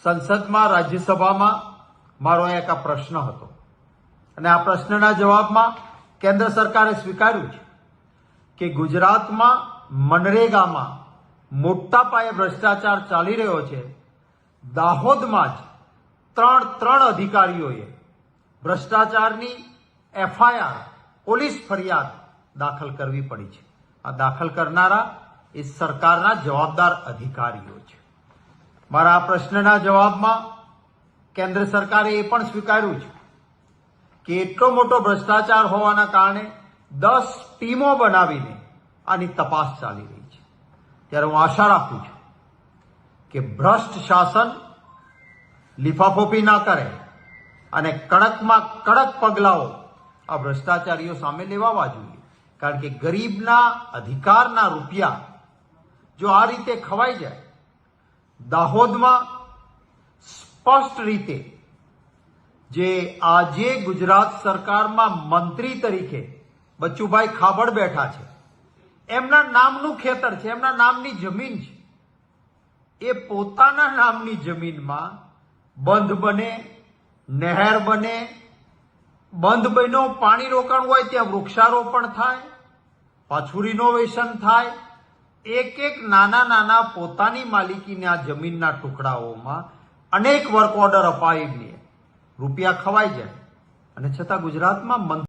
સંસદમાં રાજ્યસભામાં મારો એક આ પ્રશ્ન હતો અને આ પ્રશ્નના જવાબમાં કેન્દ્ર સરકારે સ્વીકાર્યું છે કે ગુજરાતમાં મનરેગામાં મોટા પાયે ભ્રષ્ટાચાર ચાલી રહ્યો છે. દાહોદમાં જ ત્રણ અધિકારીઓએ ભ્રષ્ટાચારની એફઆઈઆર પોલીસ ફરિયાદ દાખલ કરવી પડી છે. આ દાખલ કરનારા એ સરકારના જવાબદાર અધિકારીઓ છે. મારા આ પ્રશ્નના જવાબમાં કેન્દ્ર સરકારે એ પણ સ્વીકાર્યું છે કે એટલો મોટો ભ્રષ્ટાચાર હોવાના કારણે 10 ટીમો બનાવીને આની તપાસ ચાલી રહી છે. ત્યારે હું આશા રાખું છું કે ભ્રષ્ટ શાસન લીફાફોફી ના કરે અને કડકમાં કડક પગલાઓ આ ભ્રષ્ટાચારીઓ સામે લેવાવા જોઈએ. કારણ કે ગરીબના અધિકારના રૂપિયા જો આ રીતે ખવાઈ જાય, દાહોદમાં સ્પષ્ટ રીતે જે આજે ગુજરાત સરકારમાં મંત્રી તરીકે બચુભાઈ ખાબડ બેઠા છે, એમના નામનું ખેતર છે, એમના નામની જમીન છે. એ પોતાના નામની જમીનમાં બંધ બને, નહેર બને, બંધ બન્યો પાણી રોકાણ હોય ત્યાં વૃક્ષારોપણ થાય, પાછું રિનોવેશન થાય. એક નાના પોતાની માલિકીના જમીનના ટુકડાઓમાં અનેક વર્ક ઓર્ડર અપાવીને રૂપિયા ખવાઈ જાય અને છતાં ગુજરાતમાં